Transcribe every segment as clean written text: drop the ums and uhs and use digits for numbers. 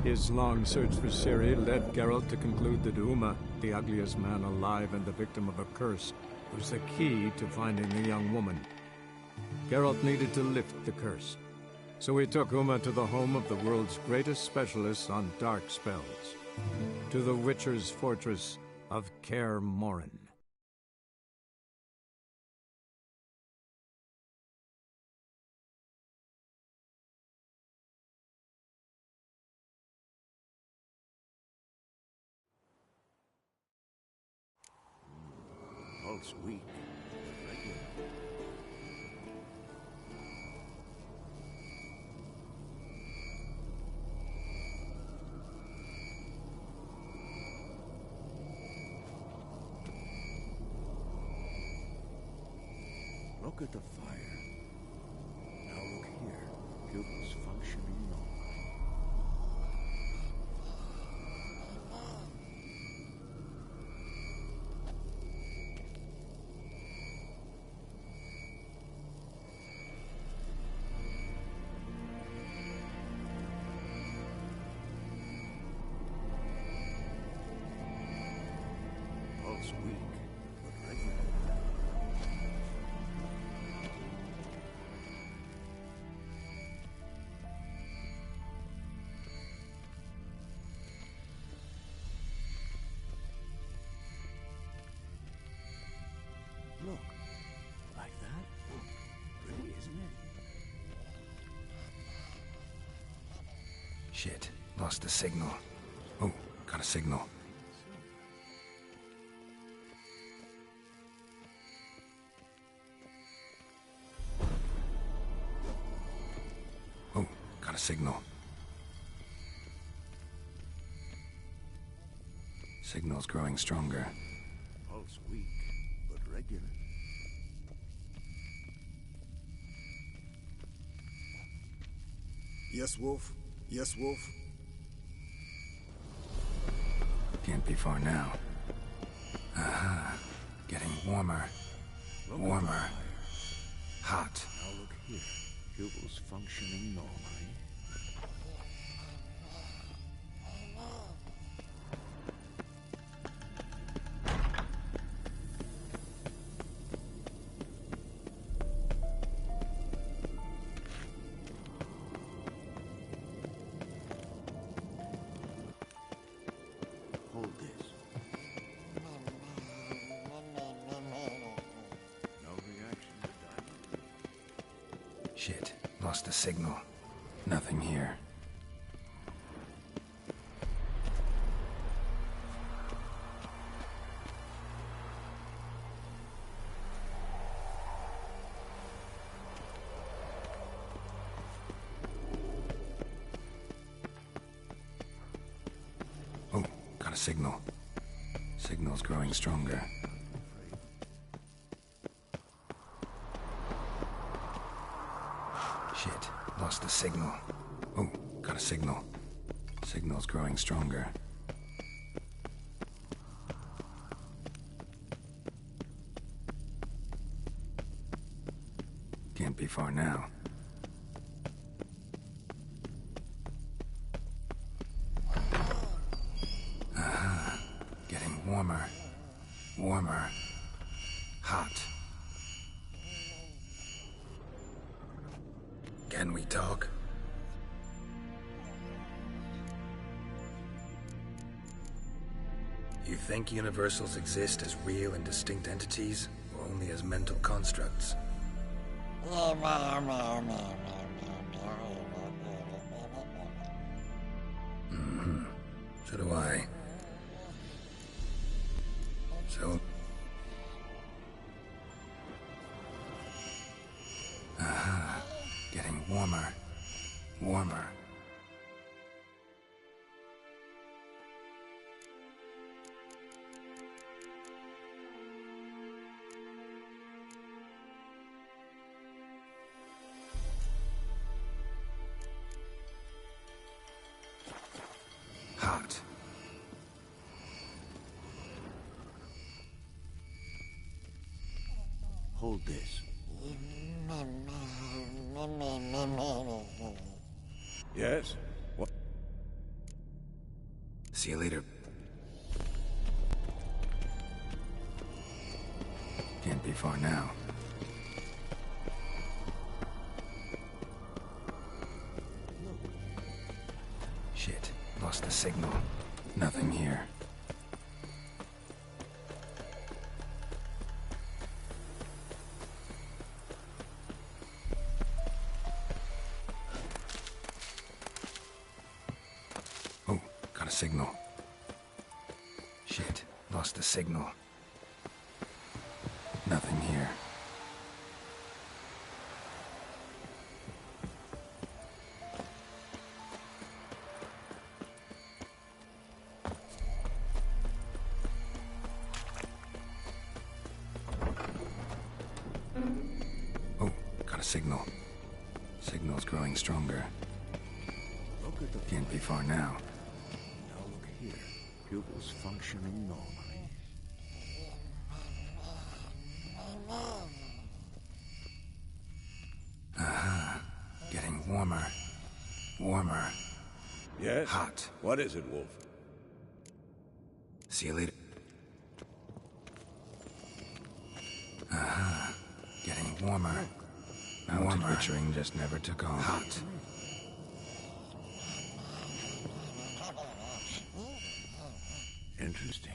His long search for Ciri led Geralt to conclude that Uma, the ugliest man alive and the victim of a curse, was the key to finding the young woman. Geralt needed to lift the curse, so he took Uma to the home of the world's greatest specialist on dark spells, to the Witcher's fortress of Kaer Morhen. Pulse weak. Regular. Look at the fire. Now look here. Pupils functioning normally. Pulse weak, but regular. Look, like that? Pretty, isn't it? Shit, lost the signal. Oh, got a signal. Oh, got a signal. Signal's growing stronger. Pulse weak, but regular. Yes, Wolf. Yes, Wolf. Can't be far now. Aha. Getting warmer. Look at the Warmer. fire. Hot. Now look here. Pupils functioning normally. Hold this. No reaction to diamond. Shit, lost the signal. Nothing here. Oh, got a signal. Signal's growing stronger. Shit, lost the signal. Oh, got a signal. Signal's growing stronger. Can't be far now. Aha, getting warmer. Warmer. Hot. Can we talk? You think universals exist as real and distinct entities, or only as mental constructs? Mm-hmm. So do I. So... Aha. Getting warmer. Warmer. Hot. Hold this. Yes? What? See you later. Can't be far now. Shit, lost the signal. Nothing here. Oh, got a signal. Shit, lost the signal. Nothing here. Oh, got a signal. Signal's growing stronger. Look at the Can't be far now. Now look here. Pupils functioning normally. Getting warmer. Warmer. Yes? Hot. What is it, Wolf? See you later. Getting warmer. Mounted witchering just never took off. Hot. Interesting.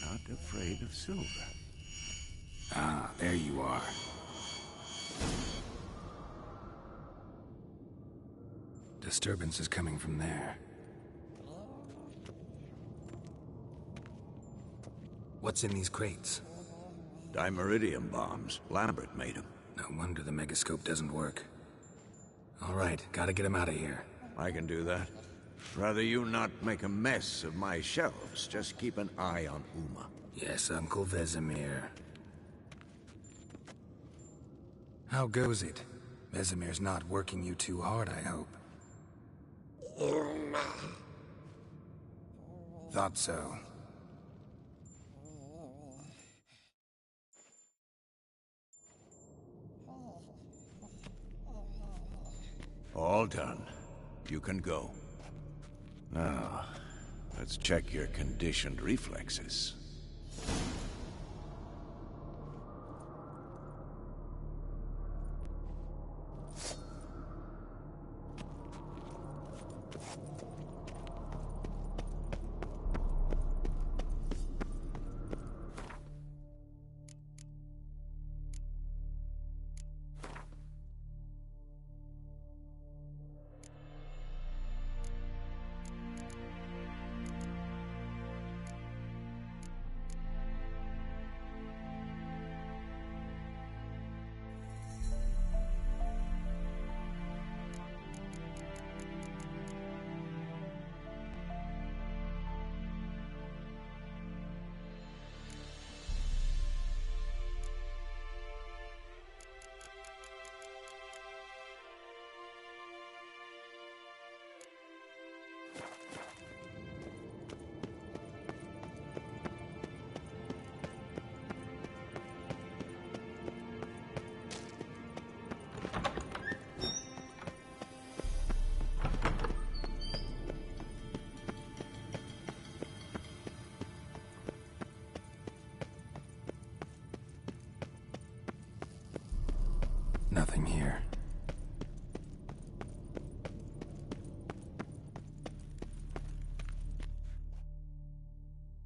Not afraid of silver. Ah, there you are. Disturbance is coming from there. What's in these crates? Dimeridium bombs. Lambert made them. No wonder the megascope doesn't work. All right, gotta get him out of here. I can do that. Rather you not make a mess of my shelves. Just keep an eye on Uma. Yes, Uncle Vesemir. How goes it? Vesemir's not working you too hard, I hope. Thought so. All done. You can go. Now, let's check your conditioned reflexes. Nothing here.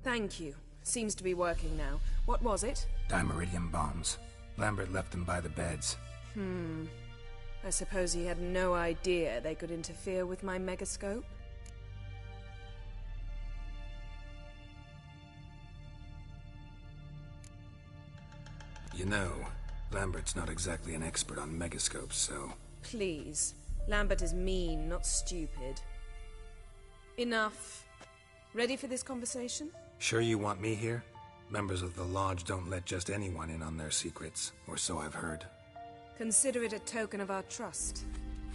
Thank you. Seems to be working now. What was it? Dimeridium bombs. Lambert left them by the beds. I suppose he had no idea they could interfere with my megascope? You know, Lambert's not exactly an expert on megascopes, so... Please. Lambert is mean, not stupid. Enough. Ready for this conversation? Sure you want me here? Members of the Lodge don't let just anyone in on their secrets, or so I've heard. Consider it a token of our trust.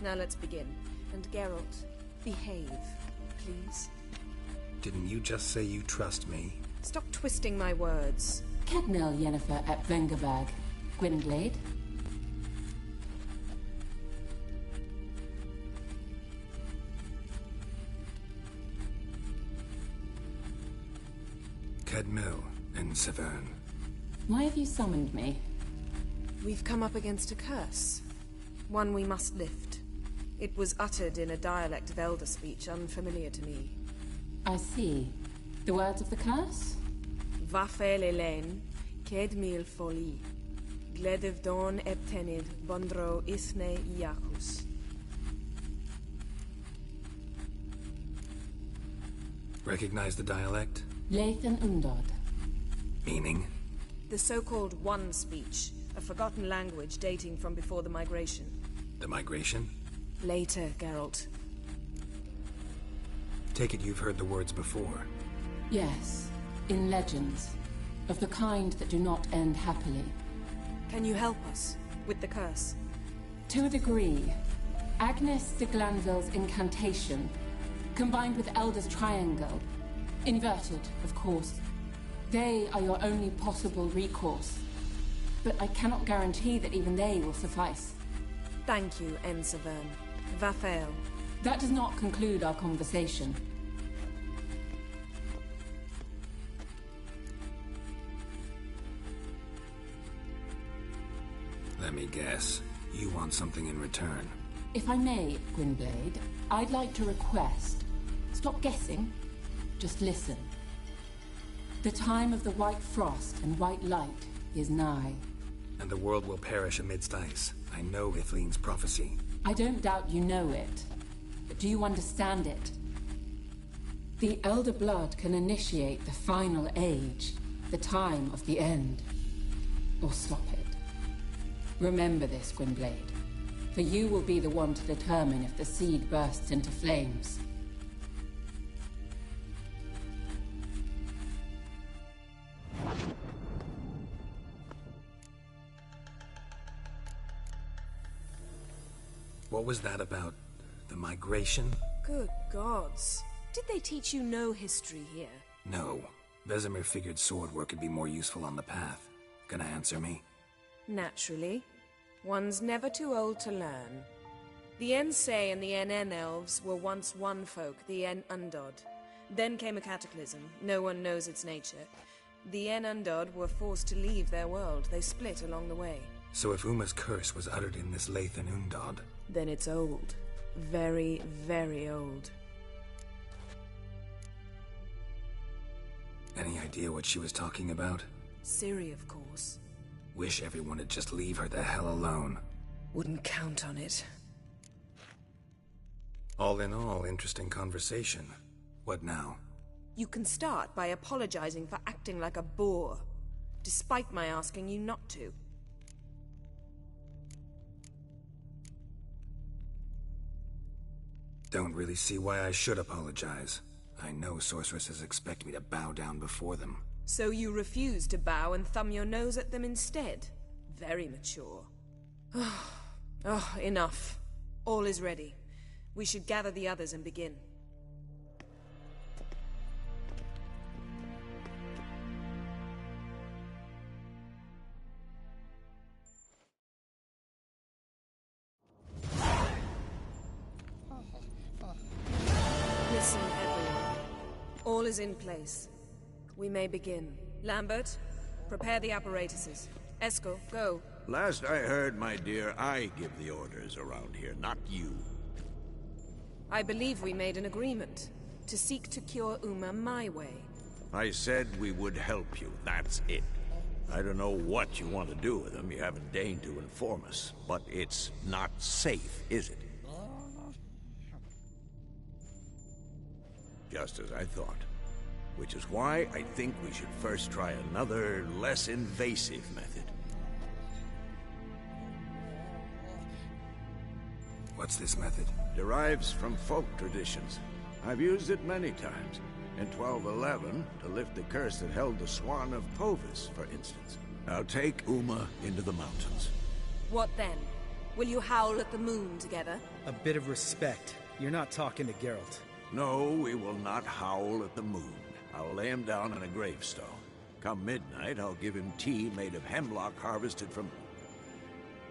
Now let's begin. And Geralt, behave, please. Didn't you just say you trust me? Stop twisting my words. Cadnell Yennefer at Vengerberg. Gwynglade. Bulkhead Mill in Severn. Why have you summoned me? We've come up against a curse. One we must lift. It was uttered in a dialect of Elder speech unfamiliar to me. I see. The words of the curse? Vafel Elaine, Ked Mil Foli, Gledev Don Eptenid, Bondro Isne Iacus. Recognize the dialect? Lathan Undod. Meaning? The so-called One speech, a forgotten language dating from before the migration. The migration? Later, Geralt. Take it you've heard the words before. Yes, in legends. Of the kind that do not end happily. Can you help us with the curse? To a degree. Agnes de Glanville's incantation, combined with Elder's triangle. Inverted, of course. They are your only possible recourse. But I cannot guarantee that even they will suffice. Thank you, En Severn. Vafael. That does not conclude our conversation. Let me guess. You want something in return. If I may, Gwynblade, I'd like to request. Stop guessing. Just listen. The time of the white frost and white light is nigh. And the world will perish amidst ice. I know Ithleen's prophecy. I don't doubt you know it. But do you understand it? The Elder Blood can initiate the final age, the time of the end. Or stop it. Remember this, Gwynblade. For you will be the one to determine if the seed bursts into flames. What was that about? The migration? Good gods. Did they teach you no history here? No. Vesemir figured sword work could be more useful on the path. Gonna answer me? Naturally. One's never too old to learn. The Ensei and the NN elves were once one folk, the En Undod. Then came a cataclysm. No one knows its nature. The En Undod were forced to leave their world. They split along the way. So if Uma's curse was uttered in this Lathan Undod... Then it's old. Very, very old. Any idea what she was talking about? Ciri, of course. Wish everyone would just leave her the hell alone. Wouldn't count on it. All in all, interesting conversation. What now? You can start by apologizing for acting like a boor, despite my asking you not to. Don't really see why I should apologize. I know sorceresses expect me to bow down before them. So you refuse to bow and thumb your nose at them instead? Very mature. Oh, enough. All is ready. We should gather the others and begin. Listen, everyone. All is in place. We may begin. Lambert, prepare the apparatuses. Eskel, go. Last I heard, my dear, I give the orders around here, not you. I believe we made an agreement to seek to cure Uma my way. I said we would help you, that's it. I don't know what you want to do with them, you haven't deigned to inform us. But it's not safe, is it? Just as I thought. Which is why I think we should first try another, less invasive method. What's this method? Derives from folk traditions. I've used it many times. In 1211, to lift the curse that held the Swan of Povis, for instance. Now take Uma into the mountains. What then? Will you howl at the moon together? A bit of respect. You're not talking to Geralt. No, we will not howl at the moon. I'll lay him down in a gravestone. Come midnight, I'll give him tea made of hemlock harvested from...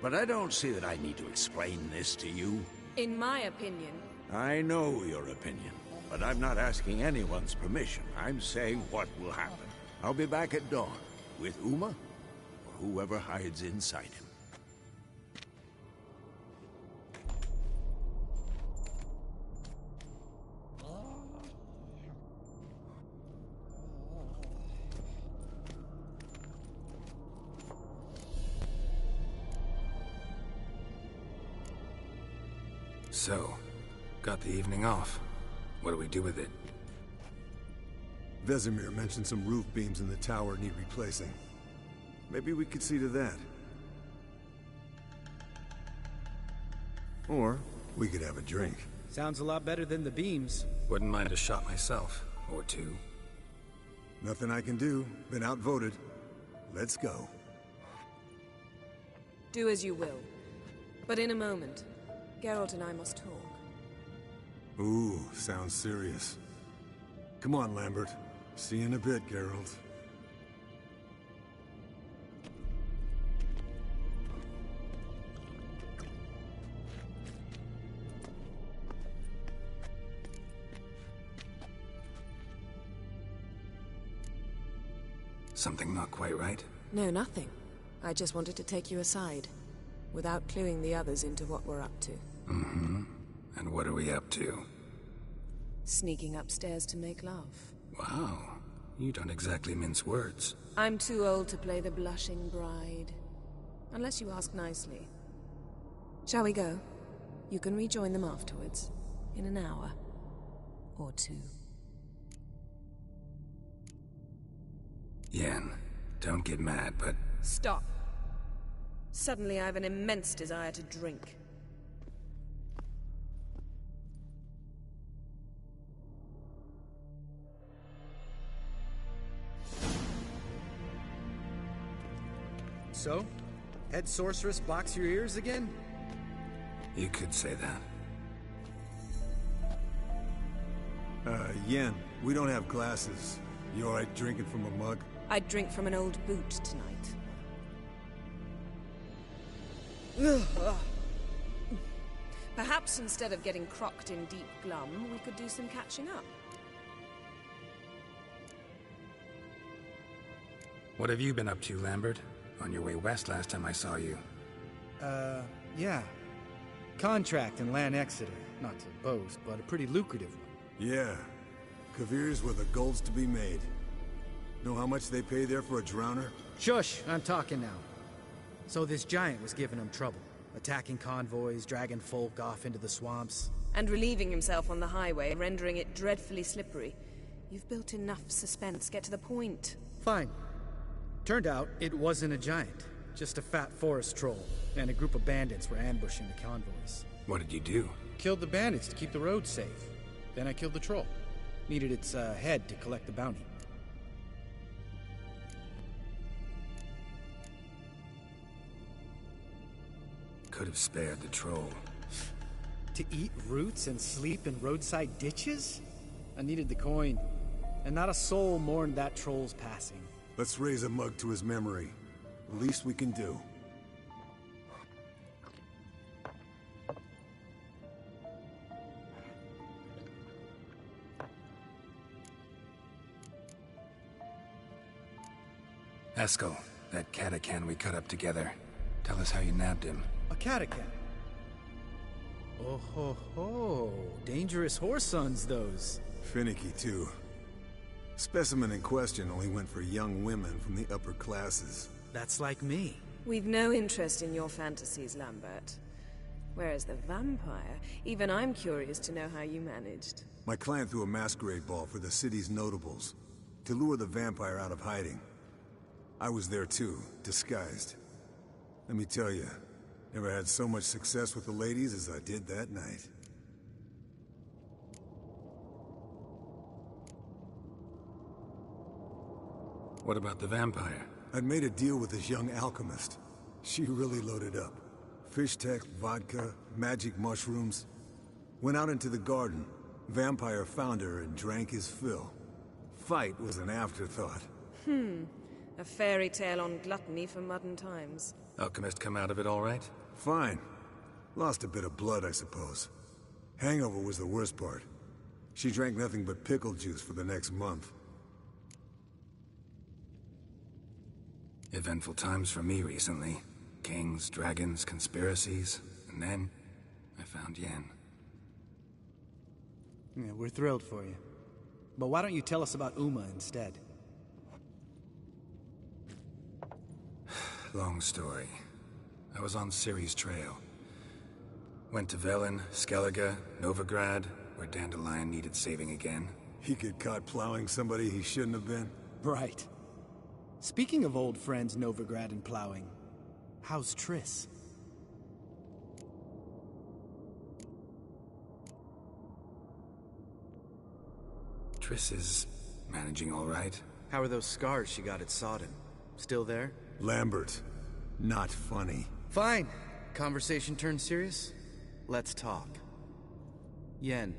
But I don't see that I need to explain this to you. In my opinion... I know your opinion, but I'm not asking anyone's permission. I'm saying what will happen. I'll be back at dawn, with Uma, or whoever hides inside him. So, got the evening off. What do we do with it? Vesemir mentioned some roof beams in the tower need replacing. Maybe we could see to that. Or we could have a drink. Sounds a lot better than the beams. Wouldn't mind a shot myself, or two. Nothing I can do. Been outvoted. Let's go. Do as you will. But in a moment, Geralt and I must talk. Ooh, sounds serious. Come on, Lambert. See you in a bit, Geralt. Something not quite right? No, nothing. I just wanted to take you aside, without cluing the others into what we're up to. Mm-hmm. And what are we up to? Sneaking upstairs to make love. Wow. You don't exactly mince words. I'm too old to play the blushing bride. Unless you ask nicely. Shall we go? You can rejoin them afterwards. In an hour. Or two. Yen, don't get mad, but... Stop. Suddenly I have an immense desire to drink. So? Head sorceress box your ears again? You could say that. Yen, we don't have glasses. You alright drinking from a mug? I'd drink from an old boot tonight. Perhaps instead of getting crocked in deep glum, we could do some catching up. What have you been up to, Lambert? On your way west last time I saw you. Yeah. Contract in Lan Exeter. Not to boast, but a pretty lucrative one. Yeah. Kavir's where the gold's to be made. Know how much they pay there for a drowner? Shush! I'm talking now. So this giant was giving him trouble. Attacking convoys, dragging folk off into the swamps. And relieving himself on the highway, rendering it dreadfully slippery. You've built enough suspense. Get to the point. Fine. Turned out, it wasn't a giant. Just a fat forest troll. And a group of bandits were ambushing the convoys. What did you do? Killed the bandits to keep the road safe. Then I killed the troll. Needed its head to collect the bounty. Could have spared the troll. To eat roots and sleep in roadside ditches? I needed the coin. And not a soul mourned that troll's passing. Let's raise a mug to his memory. The least we can do. Eskel, that catacan we cut up together. Tell us how you nabbed him. A catacan. Oh ho ho. Dangerous horse sons, those. Finicky, too. Specimen in question only went for young women from the upper classes. That's like me. We've no interest in your fantasies, Lambert. Whereas the vampire, even I'm curious to know how you managed. My clan threw a masquerade ball for the city's notables, to lure the vampire out of hiding. I was there too, disguised. Let me tell you, never had so much success with the ladies as I did that night. What about the vampire? I'd made a deal with this young alchemist. She really loaded up. Fish tech, vodka, magic mushrooms. Went out into the garden. Vampire found her and drank his fill. Fight was an afterthought. A fairy tale on gluttony for modern times. Alchemist come out of it all right? Fine. Lost a bit of blood, I suppose. Hangover was the worst part. She drank nothing but pickle juice for the next month. Eventful times for me recently. Kings, dragons, conspiracies, and then I found Yen. Yeah, we're thrilled for you. But why don't you tell us about Uma instead? Long story. I was on Ciri's trail. Went to Velen, Skellige, Novigrad, where Dandelion needed saving again. He get caught plowing somebody he shouldn't have been? Right. Speaking of old friends Novigrad and plowing, how's Triss? Triss is managing all right. How are those scars she got at Sodden? Still there? Lambert. Not funny. Fine. Conversation turned serious? Let's talk. Yen,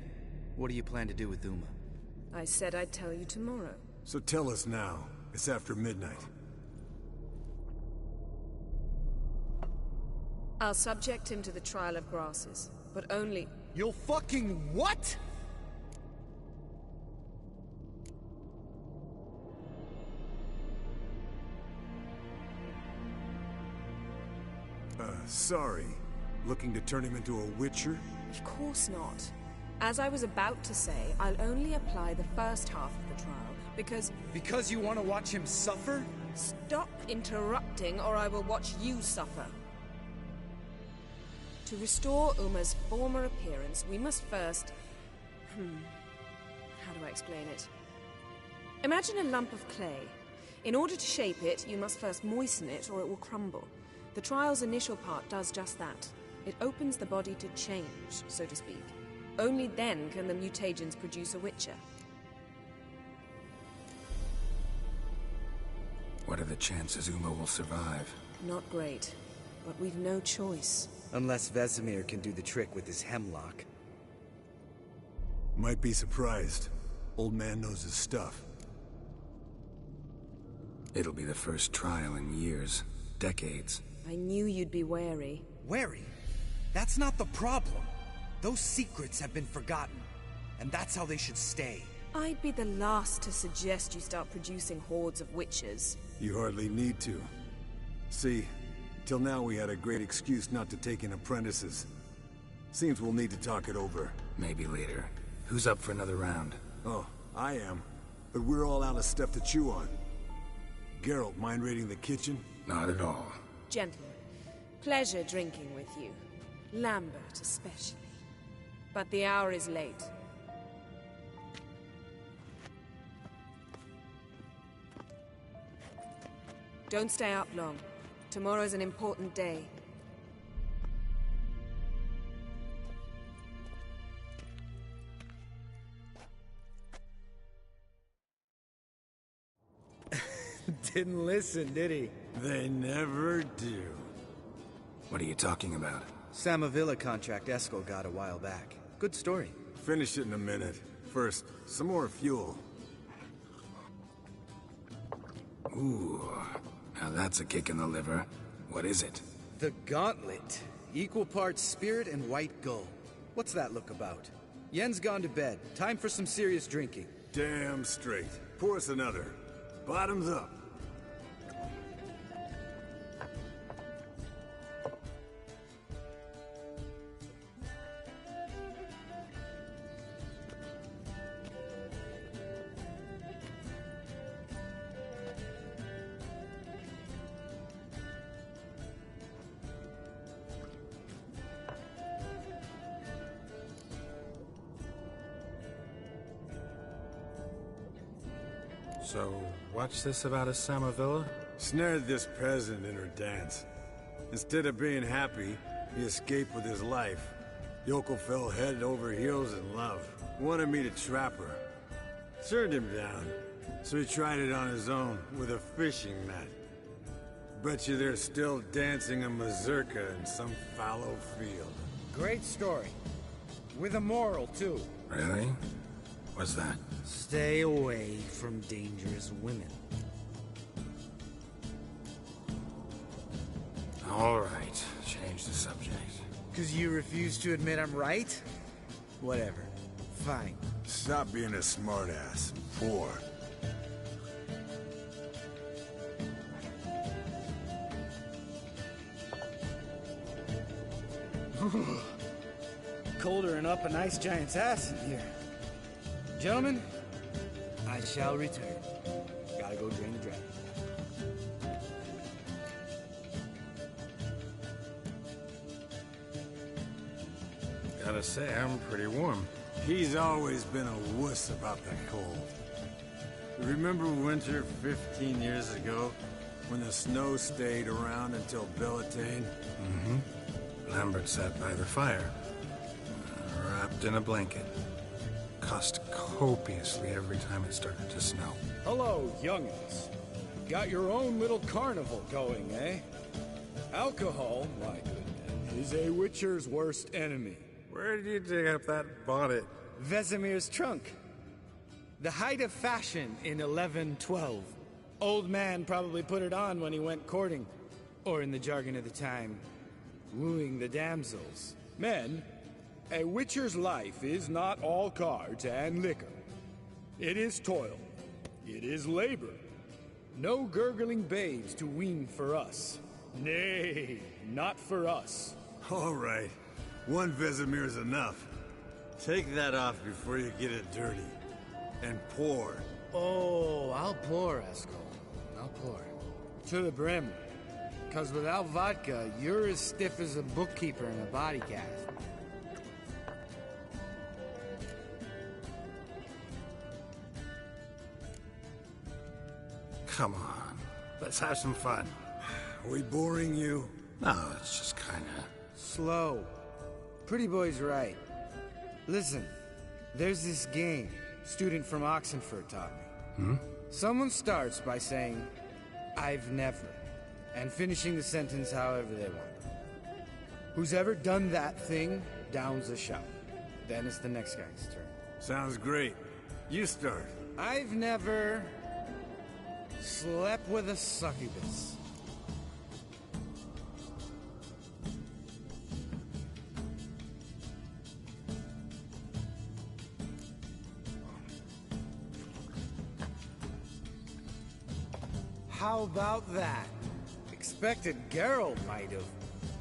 what do you plan to do with Uma? I said I'd tell you tomorrow. So tell us now. It's after midnight. I'll subject him to the trial of grasses, but only... You'll fucking what?! Sorry. Looking to turn him into a witcher? Of course not. As I was about to say, I'll only apply the first half of the trial, because... Because you want to watch him suffer? Stop interrupting, or I will watch you suffer. To restore Uma's former appearance, we must first... How do I explain it? Imagine a lump of clay. In order to shape it, you must first moisten it, or it will crumble. The trial's initial part does just that. It opens the body to change, so to speak. Only then can the mutagens produce a witcher. What are the chances Uma will survive? Not great, but we've no choice. Unless Vesemir can do the trick with his hemlock. Might be surprised. Old man knows his stuff. It'll be the first trial in years. Decades. I knew you'd be wary. Wary? That's not the problem. Those secrets have been forgotten, and that's how they should stay. I'd be the last to suggest you start producing hordes of witches. You hardly need to. See, till now we had a great excuse not to take in apprentices. Seems we'll need to talk it over. Maybe later. Who's up for another round? Oh, I am. But we're all out of stuff to chew on. Geralt, mind raiding the kitchen? Not at all. Gentlemen, pleasure drinking with you. Lambert especially. But the hour is late. Don't stay up long. Tomorrow's an important day. Didn't listen, did he? They never do. What are you talking about? Samavilla contract Eskel got a while back. Good story. Finish it in a minute. First, some more fuel. Ooh, now that's a kick in the liver. What is it? The Gauntlet. Equal parts spirit and white gull. What's that look about? Yen's gone to bed. Time for some serious drinking. Damn straight. Pour us another. Bottoms up. So, what's this about a Samavilla? Snared this peasant in her dance. Instead of being happy, he escaped with his life. Yoko fell head over heels in love. Wanted me to trap her. Turned him down. So he tried it on his own, with a fishing net. Bet you they're still dancing a mazurka in some fallow field. Great story. With a moral, too. Really? What's that? Stay away from dangerous women. All right, change the subject. 'Cause you refuse to admit I'm right? Whatever. Fine. Stop being a smartass. Poor. Colder than up an ice giant's ass in here. Gentlemen, I shall return. Gotta go drain the dragon. Gotta say, I'm pretty warm. He's always been a wuss about the cold. Remember winter 15 years ago, when the snow stayed around until Bellatane? Mm-hmm. Lambert sat by the fire, wrapped in a blanket. Cussed copiously every time it started to snow. Hello, youngins. Got your own little carnival going, eh? Alcohol, my good man, is a witcher's worst enemy. Where did you dig up that bonnet? Vesemir's trunk. The height of fashion in 1112. Old man probably put it on when he went courting. Or in the jargon of the time, wooing the damsels. Men, a witcher's life is not all cards and liquor. It is toil. It is labor. No gurgling babes to wean for us. Nay, not for us. All right. One Vesemir's enough. Take that off before you get it dirty. And pour. Oh, I'll pour, Eskel. I'll pour. To the brim. 'Cause without vodka, you're as stiff as a bookkeeper in a body cast. Come on, let's have some fun. Are we boring you? No, it's just kinda... Slow. Pretty boy's right. Listen, there's this game student from Oxenford taught me. Someone starts by saying, I've never, and finishing the sentence however they want. Who's ever done that thing downs a shot. Then it's the next guy's turn. Sounds great. You start. I've never slept with a succubus. How about that? Expected Geralt might have,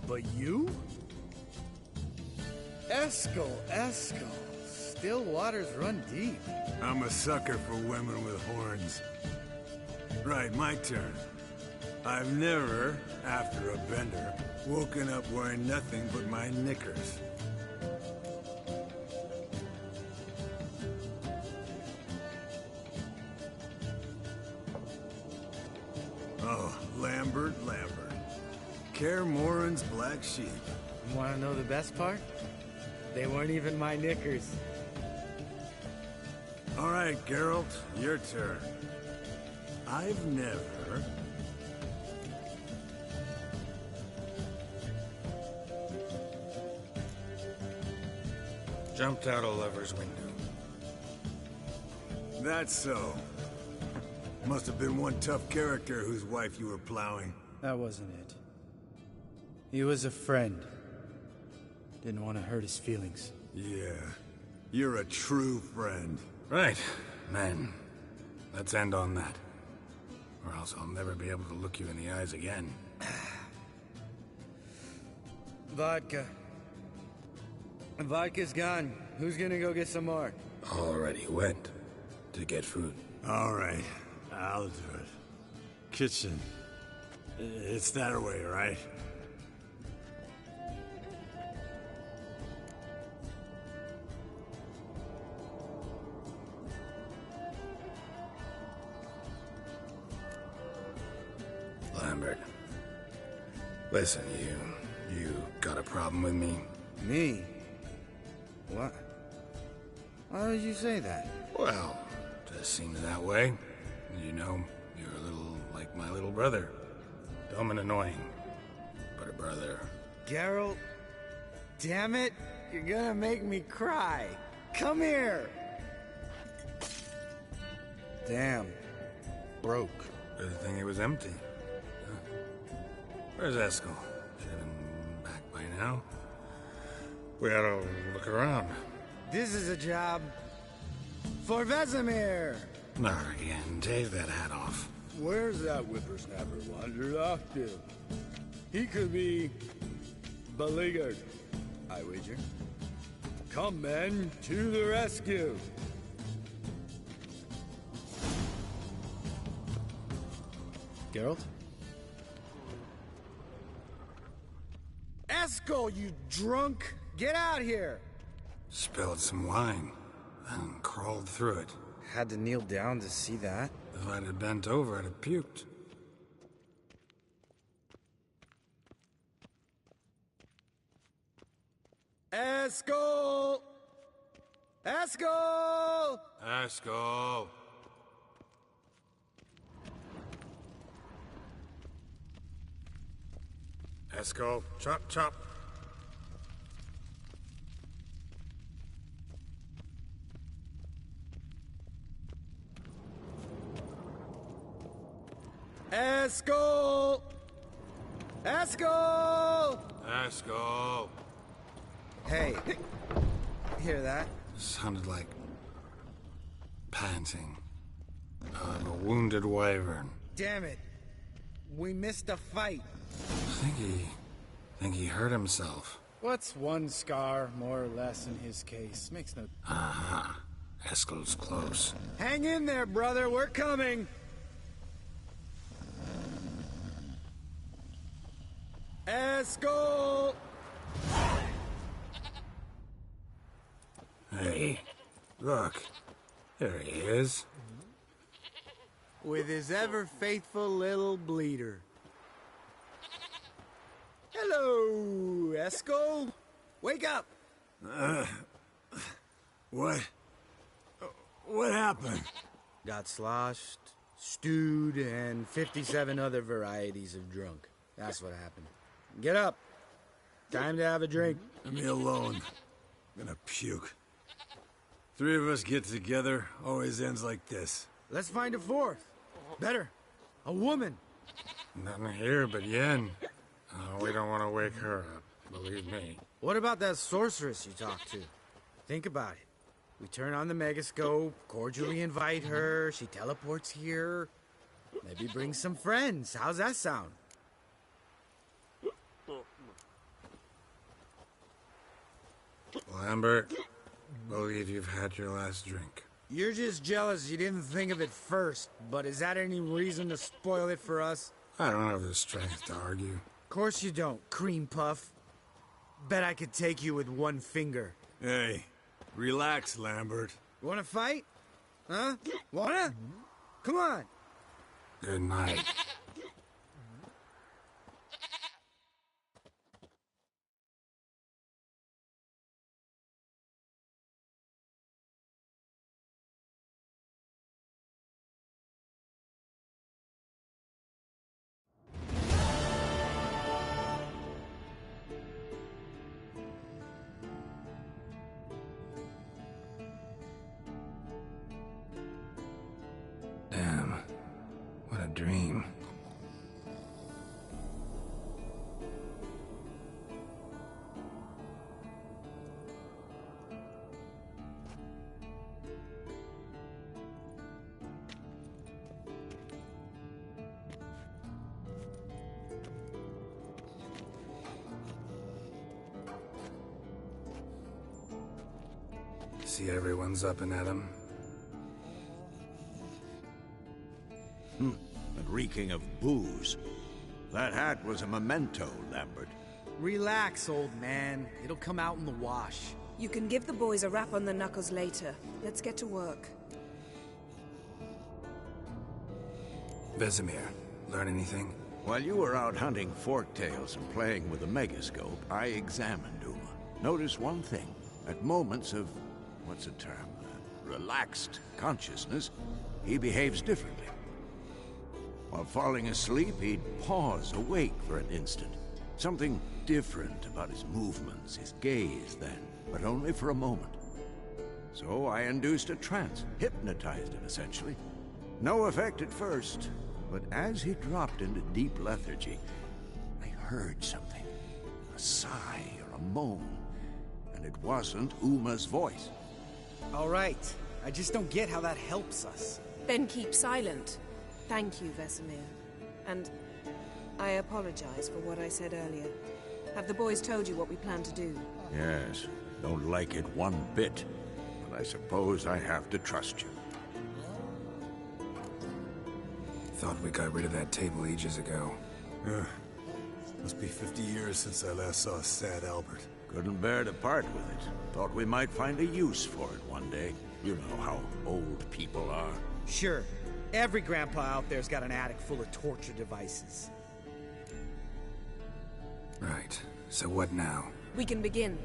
but you? Eskel. Still waters run deep. I'm a sucker for women with horns. Right, my turn. I've never, after a bender, woken up wearing nothing but my knickers. Oh, Lambert. Kaer Morhen's black sheep. Want to know the best part? They weren't even my knickers. All right, Geralt, your turn. I've never... Jumped out a lover's window. That's so. Must have been one tough character whose wife you were plowing. That wasn't it. He was a friend. Didn't want to hurt his feelings. Yeah. You're a true friend. Right, men. Let's end on that. Or else I'll never be able to look you in the eyes again. Vodka. Vodka's gone. Who's gonna go get some more? Already went to get food. All right, I'll do it. Kitchen. It's that way, right? Lambert. Listen, you got a problem with me? Me? What? Why did you say that? Well, just seems that way. You know, you're a little like my little brother. Dumb and annoying, but a brother. Geralt, damn it, you're gonna make me cry. Come here. Damn. Broke. Good thing it was empty. Huh. Where's Eskel? Should have been back by now. We ought to look around. This is a job for Vesemir. Not again. Take that hat off. Where's that whippersnapper wandered off to? He could be beleaguered. I wager. Come, men, to the rescue! Geralt? Eskel, you drunk! Get out here! Spilled some wine, and crawled through it. Had to kneel down to see that? If I'd have bent over, I'd have puked. Eskel! Eskel! Eskel! Eskel, chop, chop. Eskel! Eskel! Eskel! Hey, hear that? Sounded like panting of a wounded wyvern. Damn it. We missed a fight. I think he hurt himself. What's one scar, more or less, in his case? Makes no... Aha. Eskel's close. Hang in there, brother. We're coming. Eskel! Hey, look. There he is. With his ever-faithful little bleeder. Hello, Eskel. Wake up. What? What happened? Got sloshed, stewed, and 57 other varieties of drunk. That's what happened. Get up. Time to have a drink. Leave me alone. I'm gonna puke. Three of us get together, always ends like this. Let's find a fourth. Better. A woman. Nothing here but Yen. Oh, we don't want to wake her up, believe me. What about that sorceress you talked to? Think about it. We turn on the megascope, cordially invite her, she teleports here. Maybe bring some friends. How's that sound? Lambert, believe you've had your last drink. You're just jealous you didn't think of it first, but is that any reason to spoil it for us? I don't have the strength to argue. Course you don't, cream puff. Bet I could take you with one finger. Hey, relax, Lambert. Wanna fight? Huh? Wanna? Come on. Good night. Damn. What a dream. See everyone's up and at 'em. And reeking of booze. That hat was a memento, Lambert. Relax, old man. It'll come out in the wash. You can give the boys a rap on the knuckles later. Let's get to work. Vesemir, learn anything? While you were out hunting forktails and playing with the megascope, I examined Uma. Noticed one thing. At moments of, what's the term, relaxed consciousness, he behaves differently. While falling asleep, he'd pause, awake for an instant. Something different about his movements, his gaze then, but only for a moment. So I induced a trance, hypnotized him essentially. No effect at first, but as he dropped into deep lethargy, I heard something. A sigh or a moan, and it wasn't Uma's voice. All right. I just don't get how that helps us. Then keep silent. Thank you, Vesemir. And I apologize for what I said earlier. Have the boys told you what we plan to do? Yes, don't like it one bit. But I suppose I have to trust you. Thought we got rid of that table ages ago. Yeah. Must be 50 years since I last saw sad Albert. Couldn't bear to part with it. Thought we might find a use for it one day. You know how old people are. Sure. Every grandpa out there's got an attic full of torture devices. Right. So what now? We can begin.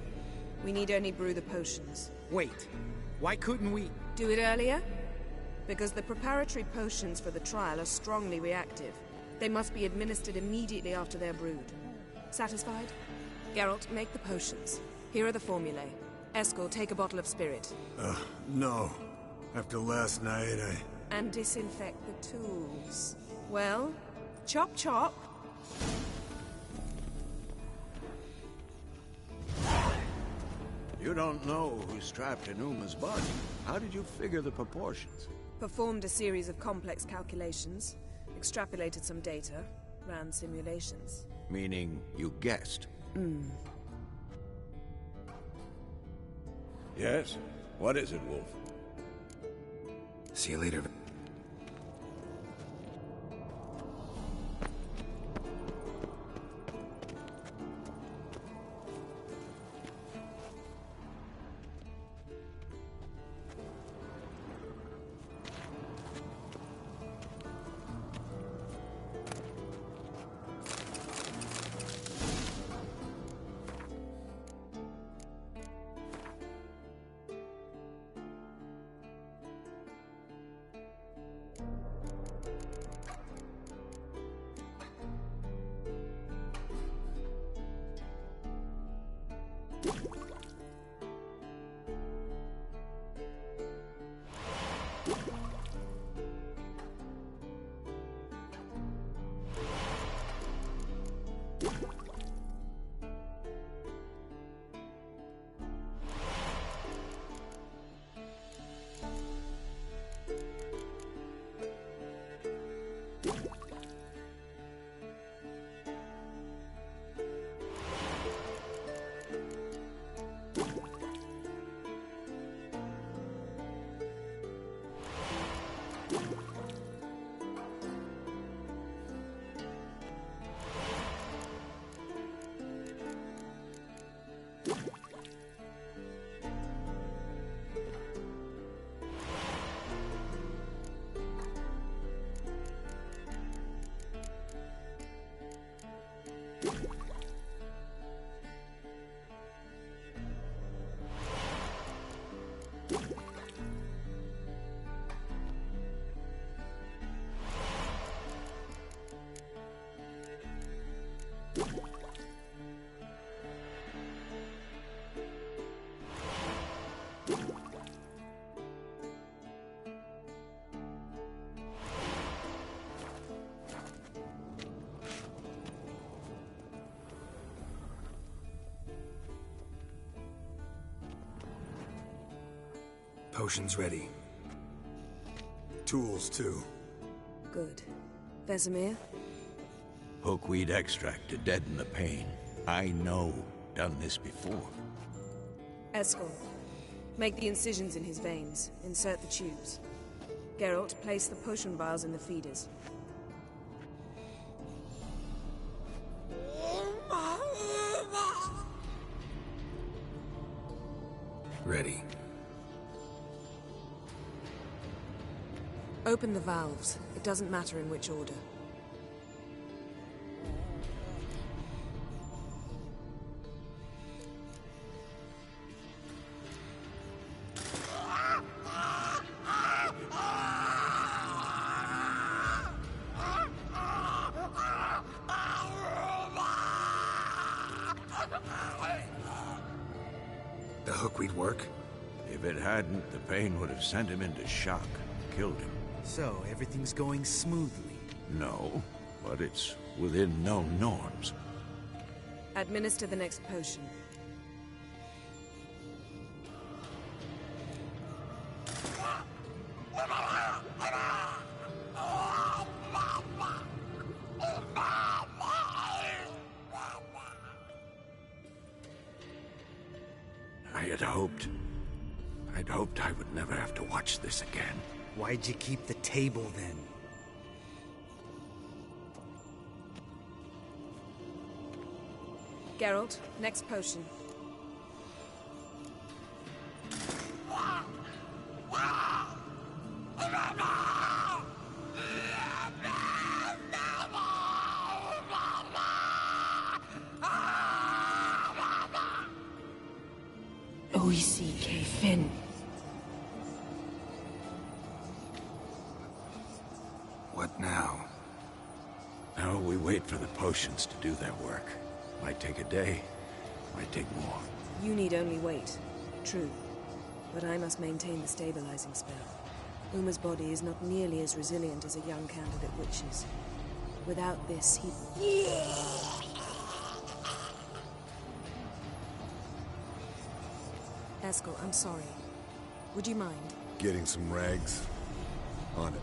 We need only brew the potions. Wait. Why couldn't we... Do it earlier? Because the preparatory potions for the trial are strongly reactive. They must be administered immediately after they're brewed. Satisfied? Geralt, make the potions. Here are the formulae. Eskel, take a bottle of spirit. No. After last night, And disinfect the tools. Well, chop chop. You don't know who strapped in Uma's body. How did you figure the proportions? Performed a series of complex calculations. Extrapolated some data. Ran simulations. Meaning you guessed? Yes? What is it, Wolf? See you later. Potions ready. tools too. Good. Vesemir? Hookweed extract to deaden the pain. I know. Done this before. Eskel. Make the incisions in his veins. Insert the tubes. Geralt, place the potion vials in the feeders. Ready. Open the valves. It doesn't matter in which order. The hookweed work? If it hadn't, the pain would have sent him into shock, killed him. So, everything's going smoothly? No, but it's within known norms. Administer the next potion. had hoped. I'd hoped I would never have to watch this again. Why'd you keep the table then? Geralt, next potion. O-E-C-K, Finn. What now? Now we wait for the potions to do their work. Might take a day, might take more. You need only wait. True. But I must maintain the stabilizing spell. Uma's body is not nearly as resilient as a young candidate witch's. Without this, he... Eskel, I'm sorry. Would you mind? Getting some rags? On it.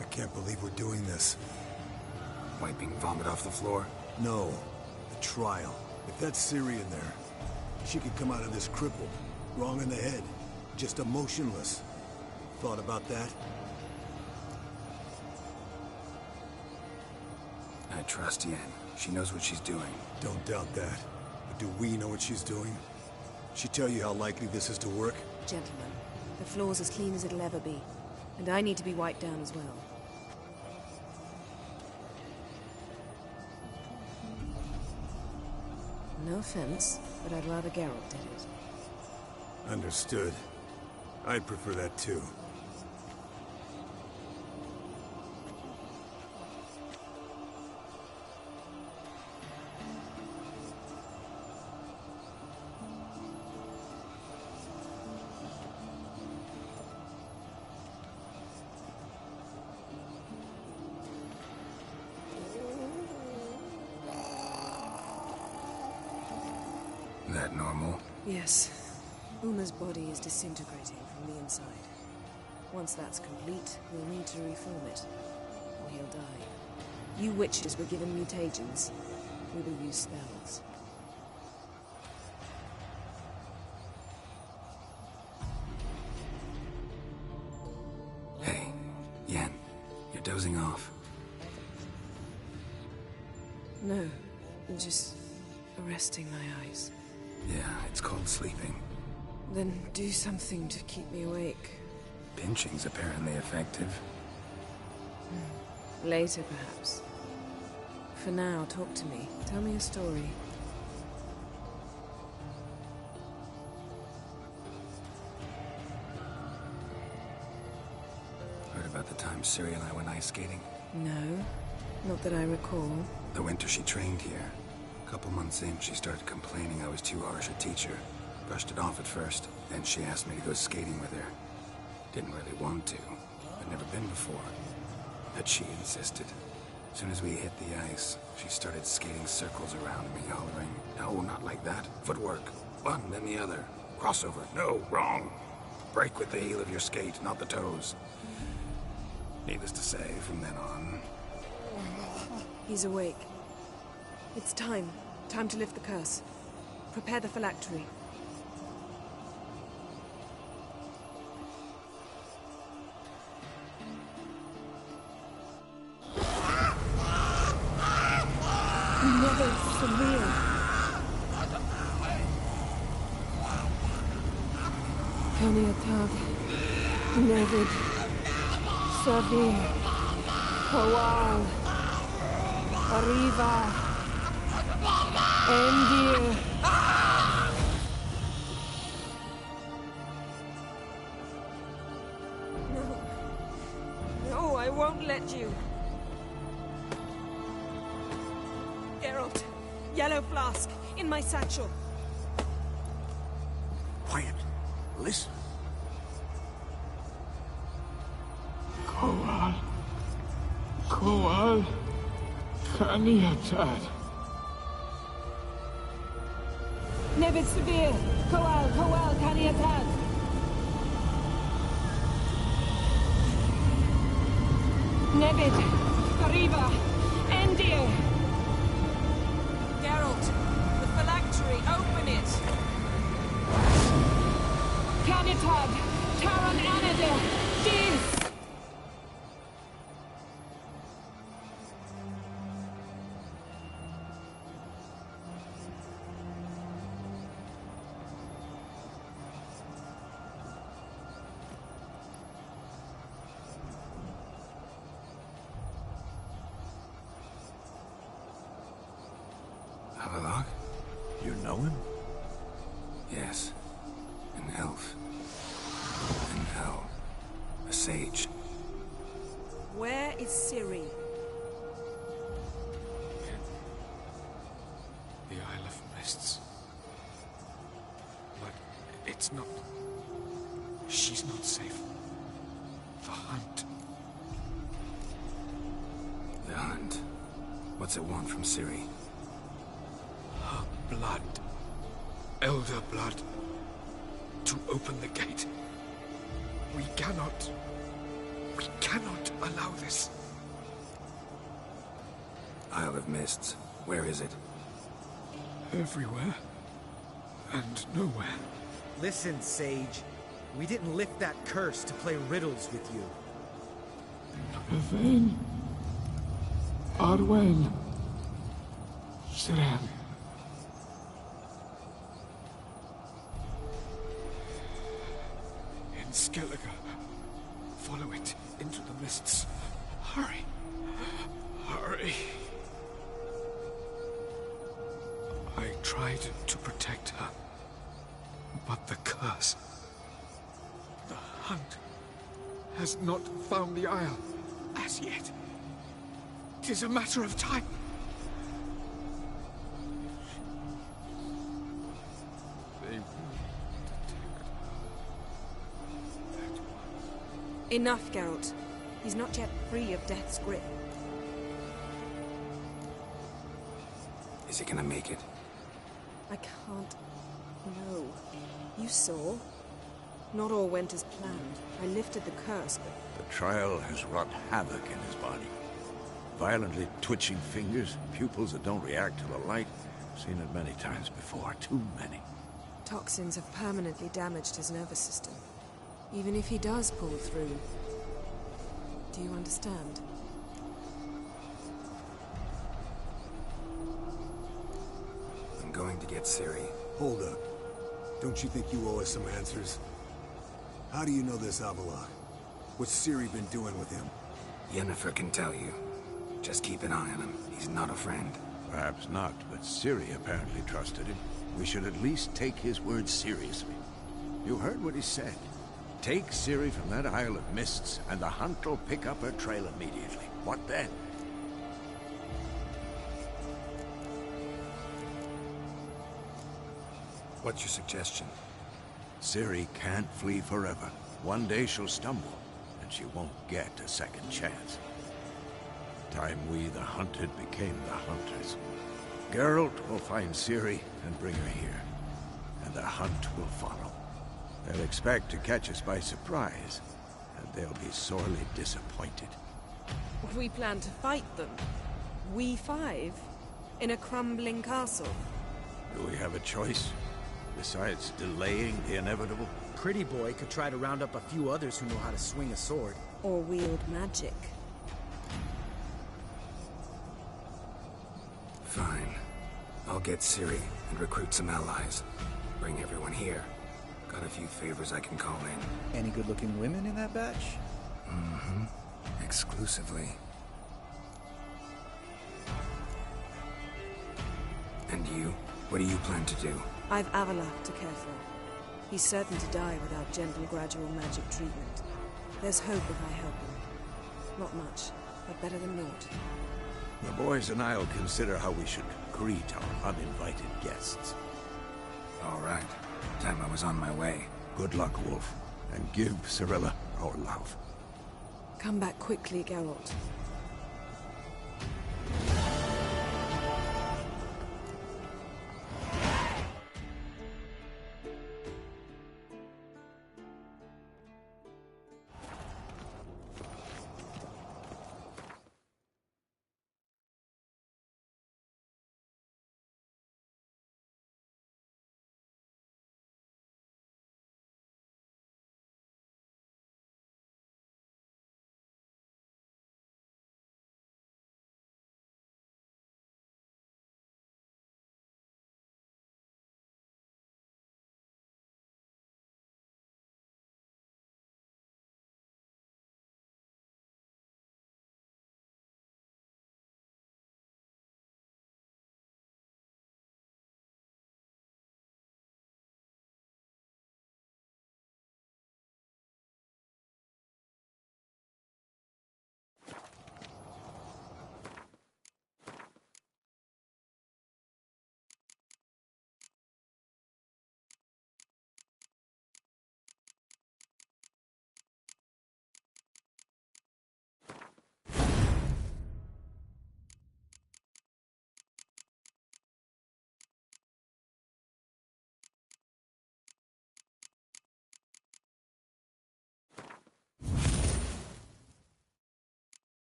I can't believe we're doing this. Wiping vomit off the floor? No. The trial. If that's Ciri in there, she could come out of this crippled. Wrong in the head. Just emotionless. Thought about that? I trust Yen. She knows what she's doing. Don't doubt that. But do we know what she's doing? She tell you how likely this is to work? Gentlemen, the floor's as clean as it'll ever be. And I need to be wiped down as well. No offense, but I'd rather Geralt did it. Understood. I'd prefer that too. That normal? Yes. Uma's body is disintegrating from the inside. Once that's complete, we'll need to reform it, or he'll die. You witches were given mutagens. We will use spells. Hey, Yen, you're dozing off. No, I'm just arresting my eyes. Yeah, it's called sleeping. Then do something to keep me awake. Pinching's apparently effective. Later, perhaps. For now, talk to me. Tell me a story. Heard about the time Ciri and I went ice skating? No, not that I recall. The winter she trained here. A couple months in, she started complaining I was too harsh a teacher. Brushed it off at first, then she asked me to go skating with her. Didn't really want to. I'd never been before. But she insisted. As soon as we hit the ice, she started skating circles around me, hollering, "No, not like that. Footwork. One, then the other. Crossover. No, wrong. Break with the heel of your skate, not the toes." Needless to say, from then on... He's awake. It's time. Time to lift the curse. Prepare the phylactery. Neverplaysagame. Kaniatag, Nevid, Savi, Kawal, Arriva, Endir. No, I won't let you. Geralt, yellow flask, in my satchel. Quiet. Listen. Kowal, Kaniatad. Nevid Severe. Koal, Kaniatad. Nevid, Arriva, Endir. Geralt, the phylactery, open it! Kaniatad, Taran Anadir, Dis. Avalok? You know him? Yes. An elf. An owl. A sage. Where is Ciri? The Isle of Mists. But it's not... She's not safe. The hunt. The hunt. What's it want from Ciri? Her blood. Elder blood. To open the gate. We cannot allow this. Isle of Mists. Where is it? Everywhere. And nowhere. Listen, Sage. We didn't lift that curse to play riddles with you. Yvain. Arwen. Siren. In Skellige. Follow it into the mists. Hurry. Hurry. I tried to protect her. But the curse... The hunt has not found the Isle as yet. It is a matter of time. They will detect her. Enough, Geralt. He's not yet free of death's grip. Is he gonna make it? I can't... No. You saw? Not all went as planned. I lifted the curse, but... The trial has wrought havoc in his body. Violently twitching fingers, pupils that don't react to the light. Seen it many times before, too many. Toxins have permanently damaged his nervous system. Even if he does pull through... Do you understand? I'm going to get Ciri. Hold up. Don't you think you owe us some answers? How do you know this Avalok? What's Ciri been doing with him? Yennefer can tell you. Just keep an eye on him. He's not a friend. Perhaps not, but Ciri apparently trusted him. We should at least take his words seriously. You heard what he said. Take Ciri from that Isle of Mists, and the hunt will pick up her trail immediately. What then? What's your suggestion? Ciri can't flee forever. One day she'll stumble, and she won't get a second chance. Time we, the hunted, became the hunters. Geralt will find Ciri and bring her here, and the hunt will follow. They'll expect to catch us by surprise, and they'll be sorely disappointed. We plan to fight them. We five? In a crumbling castle? Do we have a choice? Besides delaying the inevitable? Pretty Boy could try to round up a few others who know how to swing a sword. Or wield magic. Fine. I'll get Ciri and recruit some allies. Bring everyone here. Got a few favors I can call in. Any good-looking women in that batch? Mm-hmm. Exclusively. And you? What do you plan to do? I've Avalok to care for. He's certain to die without gentle, gradual magic treatment. There's hope if I help him. Not much, but better than naught. The boys and I'll consider how we should greet our uninvited guests. All right. Time I was on my way. Good luck, Wolf. And give Cirilla our love. Come back quickly, Geralt.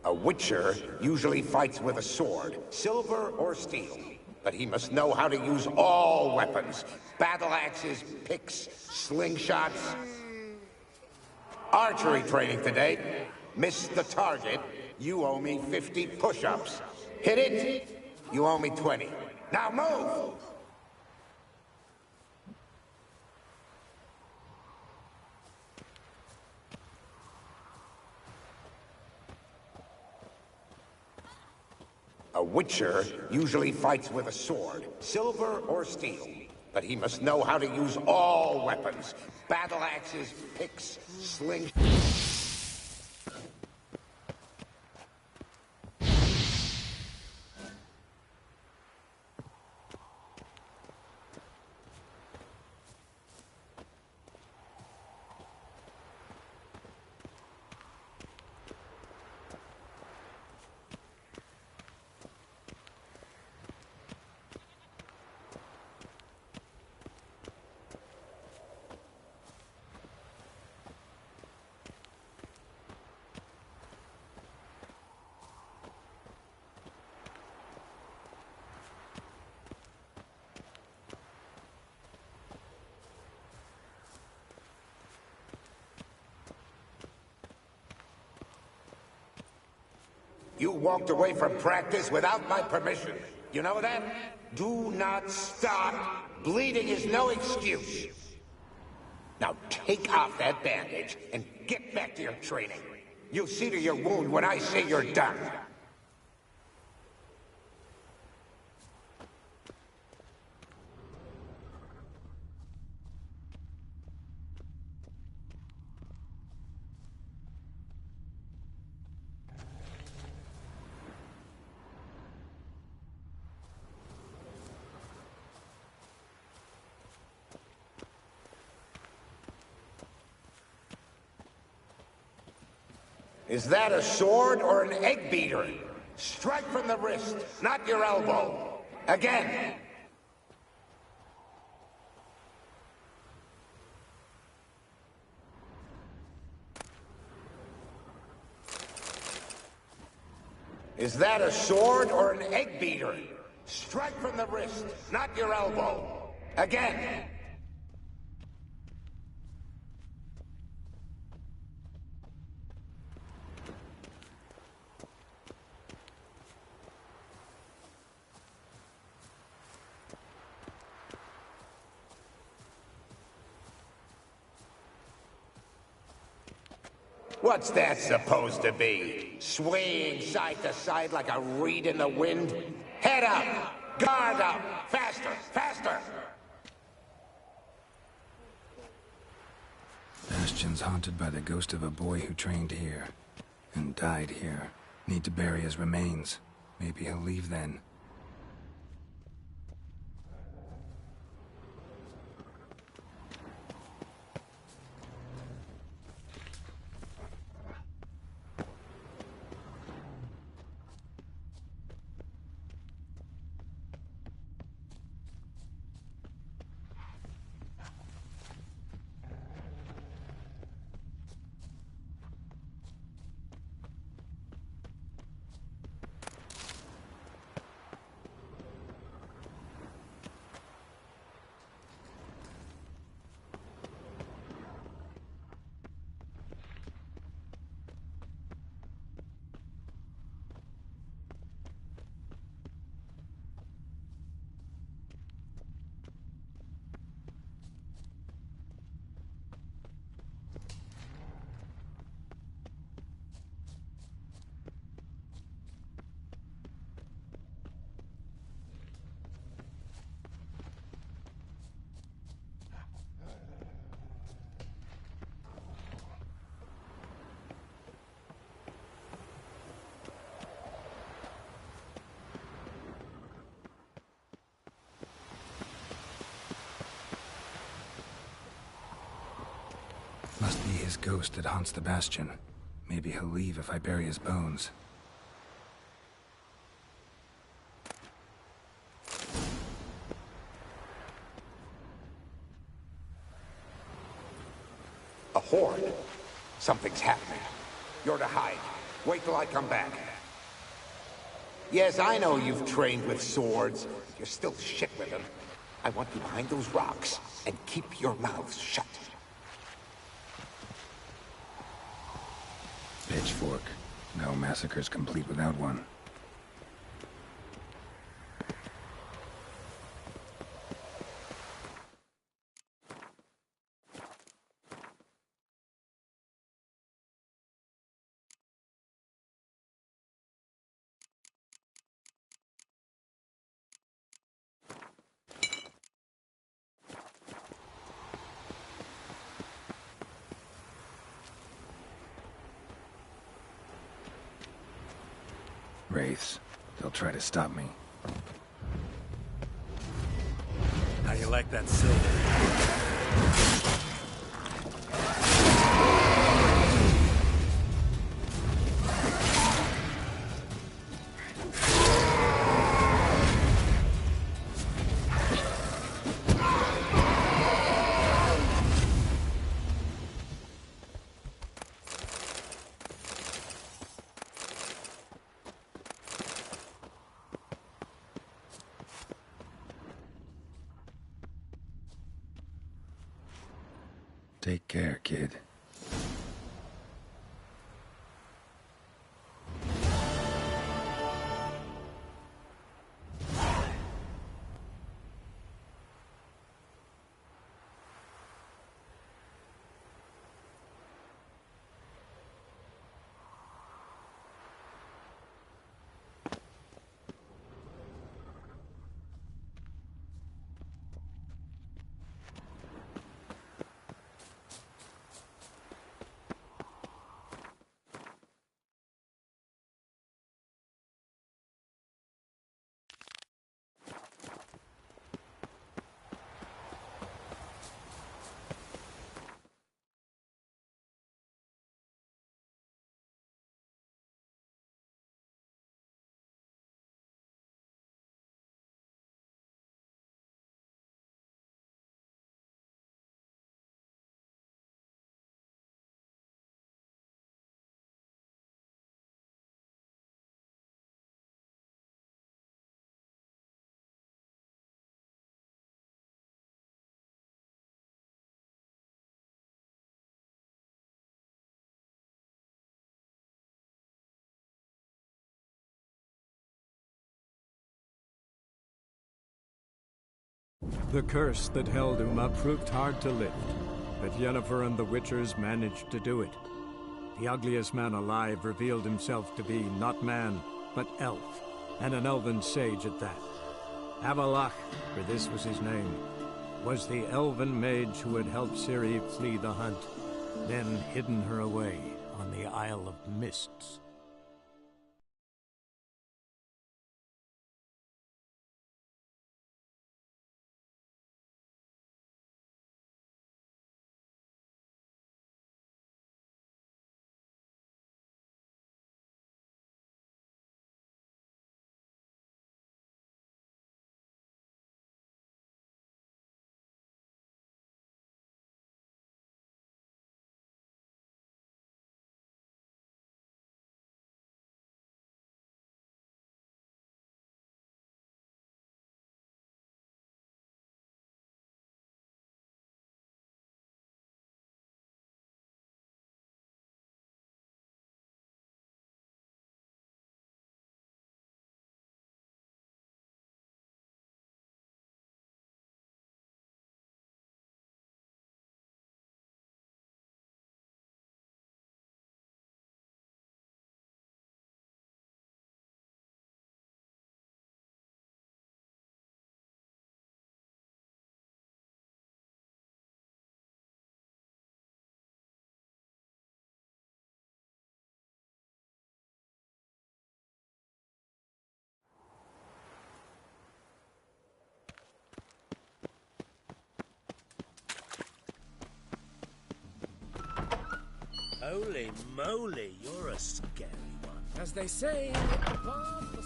A witcher usually fights with a sword, silver or steel. But he must know how to use all weapons. Battle axes, picks, slingshots. Archery training today. Missed the target, you owe me 50 push-ups. Hit it, you owe me 20. Now move! A witcher usually fights with a sword, silver or steel. But he must know how to use all weapons. Battle axes, picks, slings. You walked away from practice without my permission. You know that? Do not stop. Bleeding is no excuse. Now take off that bandage and get back to your training. You'll see to your wound when I say you're done. Is that a sword or an egg beater? Strike from the wrist, not your elbow. Again. Is that a sword or an egg beater? Strike from the wrist, not your elbow. Again. What's that supposed to be? Swaying side to side like a reed in the wind? Head up! Guard up! Faster! Faster! Bastion's haunted by the ghost of a boy who trained here. And died here. Need to bury his remains. Maybe he'll leave then. Must be his ghost that haunts the Bastion. Maybe he'll leave if I bury his bones. A horde. Something's happening. You're to hide. Wait till I come back. Yes, I know you've trained with swords, but you're still shit with them. I want you behind those rocks, and keep your mouths shut. Pitchfork. No massacre's complete without one. Wraiths. They'll try to stop me. How you like that silver? Take care, kid. The curse that held Uma proved hard to lift, but Yennefer and the Witchers managed to do it. The ugliest man alive revealed himself to be not man, but elf, and an elven sage at that. Avalach, for this was his name, was the elven mage who had helped Ciri flee the hunt, then hidden her away on the Isle of Mists. Holy moly, you're a scary one. As they say, above the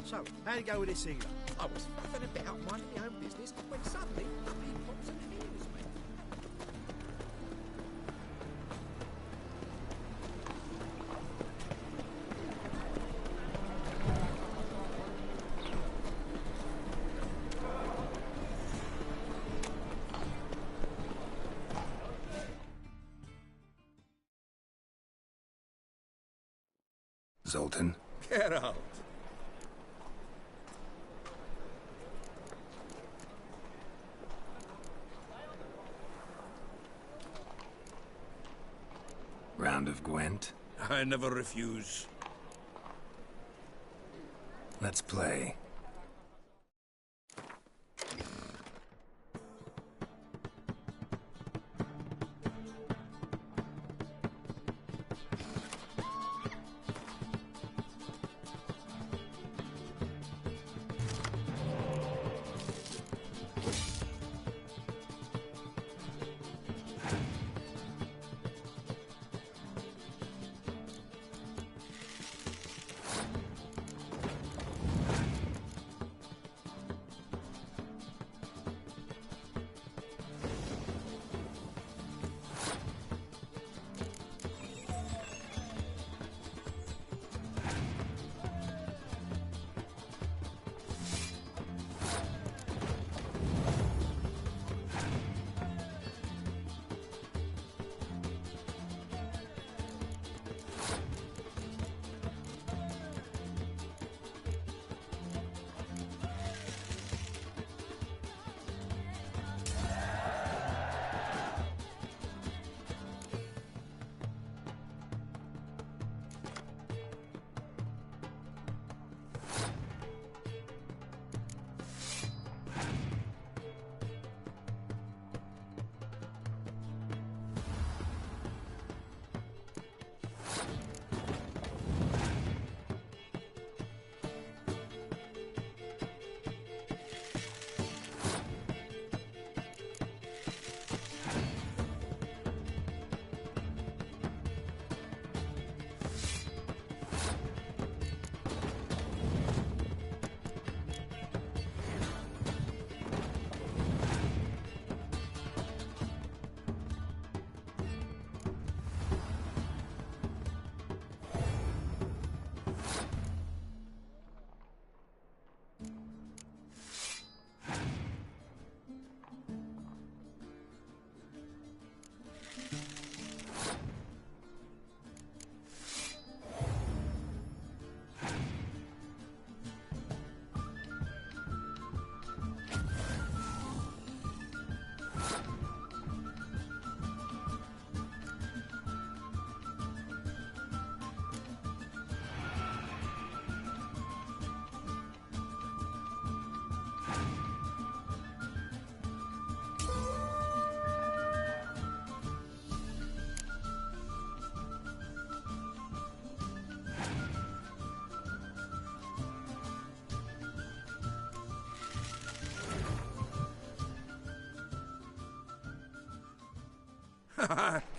So, how'd it go with this healer? I was faffing a bit out minding my own business when suddenly up he pops and heals me. Zoltan. Get out. Round of Gwent? I never refuse. Let's play.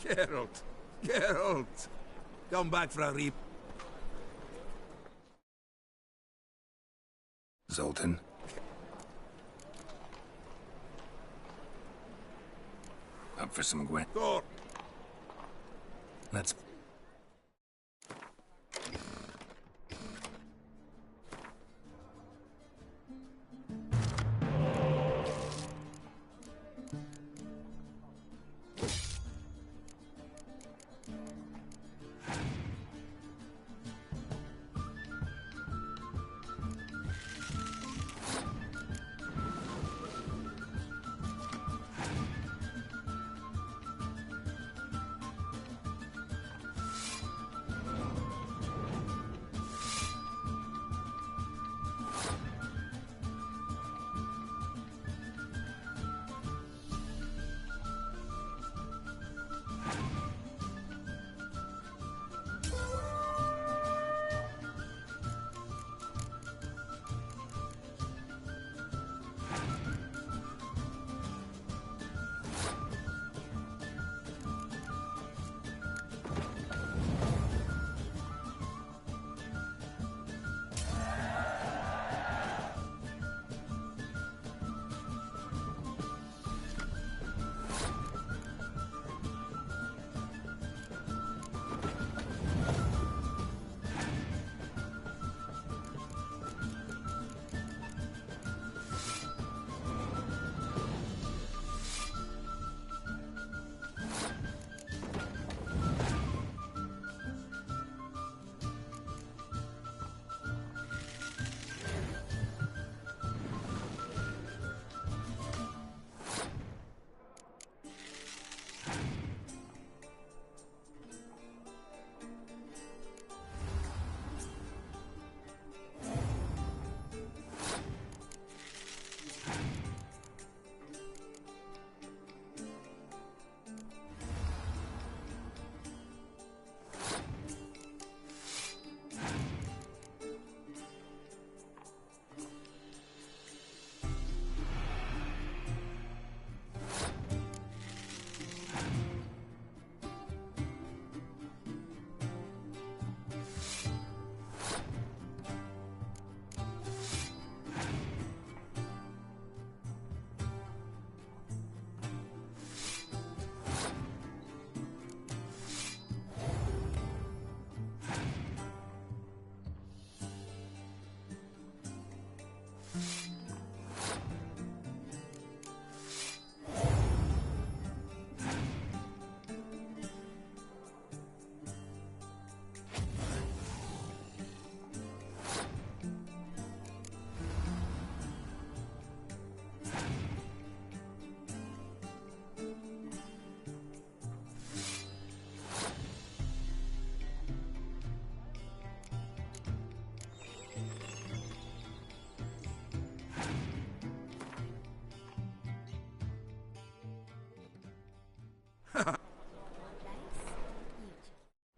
Geralt! Geralt! Come back for a reap. Zoltan. Up for some Gwent? Go! Let's...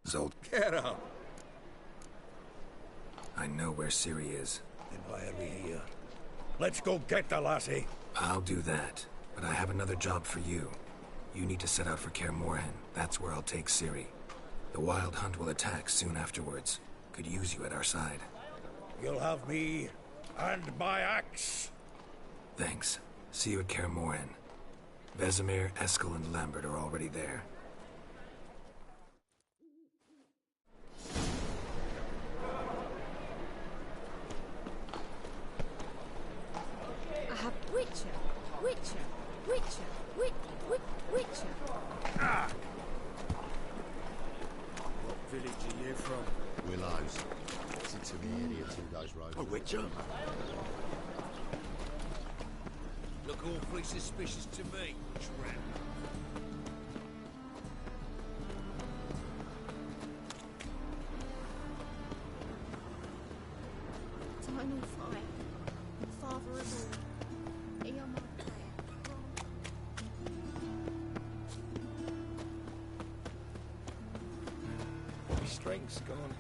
Zolt. Get up! I know where Ciri is. Then why are we here? Let's go get the lassie. I'll do that, but I have another job for you. You need to set out for Kaer Morhen. That's where I'll take Ciri. The Wild Hunt will attack soon afterwards. Could use you at our side. You'll have me and my axe. Thanks. See you at Kaer Morhen. Vesemir, Eskel, and Lambert are already there. Witcher. Ah! What village are you from? Willows. It's into the area 2 days road. A witcher? Look awfully suspicious to me, tramp. Eternal fire, Father of all, hear my prayer. My strength's gone.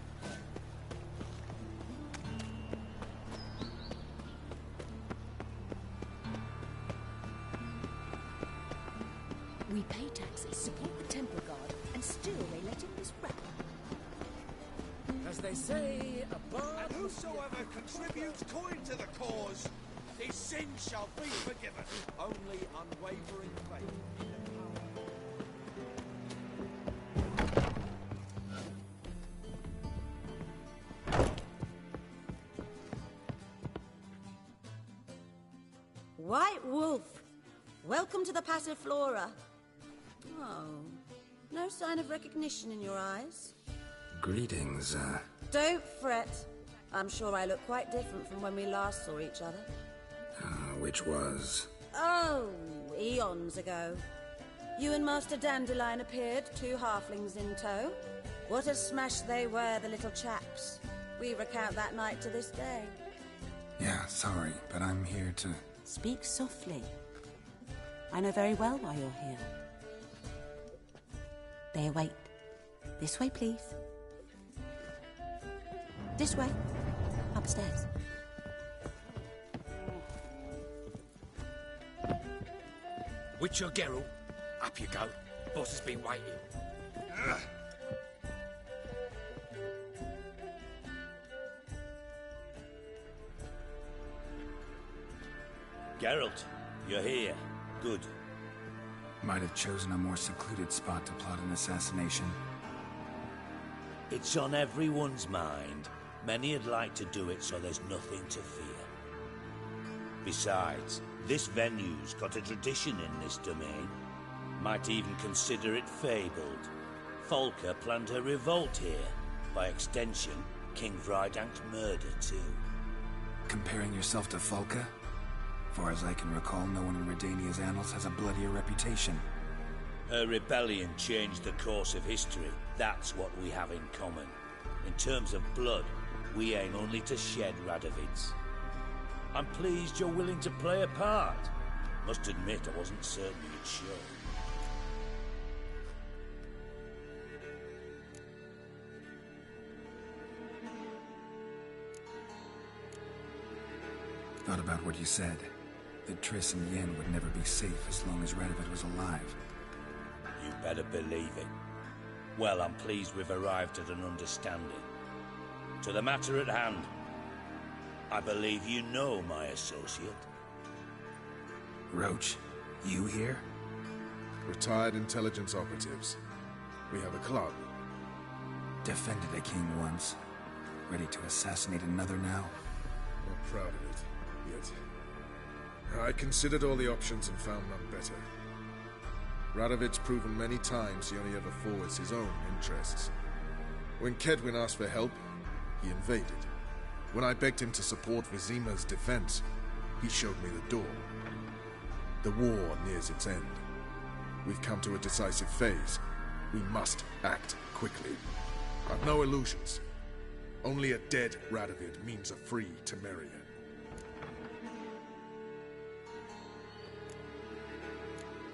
We pay taxes, support the Temple Guard, and still they let in this rabble. As they say, And whosoever contributes coin to the cause, his sins shall be forgiven. Only unwavering faith in the power. White Wolf, welcome to the Passiflora. Oh, no sign of recognition in your eyes. Greetings, Don't fret. I'm sure I look quite different from when we last saw each other. which was... Oh, eons ago. You and Master Dandelion appeared, 2 halflings in tow. What a smash they were, the little chaps. We recount that night to this day. Yeah, sorry, but I'm here to... Speak softly. I know very well why you're here. They await. This way, please. This way. Upstairs. Witcher Geralt, up you go. Boss has been waiting. Geralt, you're here. Good. Might have chosen a more secluded spot to plot an assassination. It's on everyone's mind. Many would like to do it so there's nothing to fear. Besides, this venue's got a tradition in this domain. Might even consider it fabled. Folka planned her revolt here. By extension, King Vrydank's murder too. Comparing yourself to Folka? Far as I can recall, no one in Redania's annals has a bloodier reputation. Her rebellion changed the course of history. That's what we have in common. In terms of blood, we aim only to shed Radovid's. I'm pleased you're willing to play a part. Must admit, I wasn't certain you'd show. Thought about what you said. That Triss and Yen would never be safe as long as Radovid was alive. You better believe it. Well, I'm pleased we've arrived at an understanding. To the matter at hand, I believe you know my associate. Roach, you here? Retired intelligence operatives. We have a club. Defended a king once. Ready to assassinate another now? Not proud of it, yet. I considered all the options and found none better. Radovid's proven many times he only ever forwards his own interests. When Kedwin asked for help, he invaded. When I begged him to support Vizima's defense, he showed me the door. The war nears its end. We've come to a decisive phase. We must act quickly. I've no illusions. Only a dead Radovid means a free Temeria.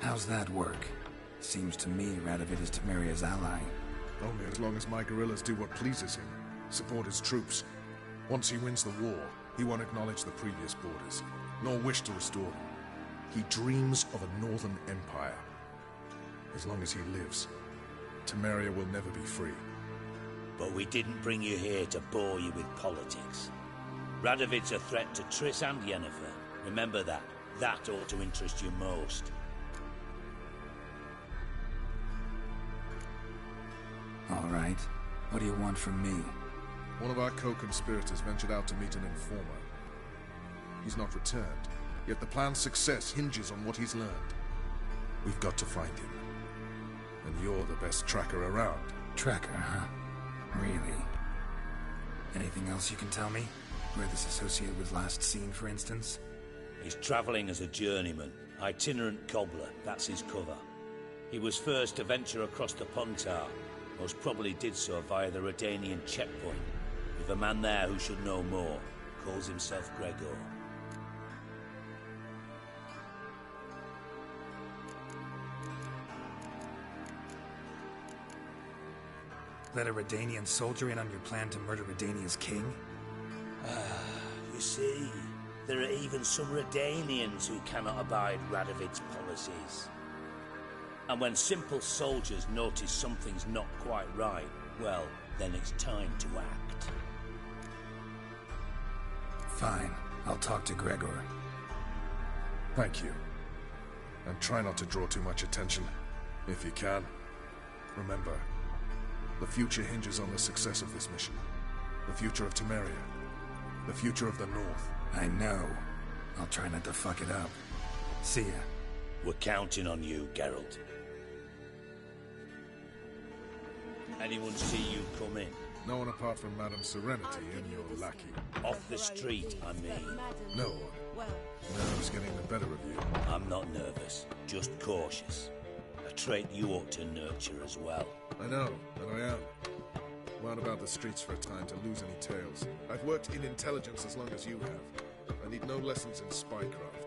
How's that work? Seems to me Radovid is Temeria's ally. Only as long as my guerrillas do what pleases him, support his troops. Once he wins the war, he won't acknowledge the previous borders, nor wish to restore them. He dreams of a northern empire. As long as he lives, Temeria will never be free. But we didn't bring you here to bore you with politics. Radovid's a threat to Triss and Yennefer. Remember that. That ought to interest you most. All right. What do you want from me? One of our co-conspirators ventured out to meet an informer. He's not returned, yet the plan's success hinges on what he's learned. We've got to find him. And you're the best tracker around. Tracker, huh? Really? Anything else you can tell me? Where this associate was last seen, for instance? He's travelling as a journeyman. Itinerant cobbler, that's his cover. He was first to venture across the Pontar. Most probably did so via the Redanian checkpoint. With a man there who should know more. Calls himself Gregor. Let a Redanian soldier in on your plan to murder Redania's king? You see, there are even some Redanians who cannot abide Radovid's policies. And when simple soldiers notice something's not quite right, well, then it's time to act. Fine. I'll talk to Gregor. Thank you. And try not to draw too much attention, if you can. Remember, the future hinges on the success of this mission. The future of Temeria. The future of the North. I know. I'll try not to fuck it up. See ya. We're counting on you, Geralt. Anyone see you come in? No one apart from Madame Serenity and your lackey. Off the street, I mean. No one. Nerves getting the better of you. I'm not nervous, just cautious. A trait you ought to nurture as well. I know, and I am. Wound about the streets for a time to lose any tales. I've worked in intelligence as long as you have. I need no lessons in spycraft.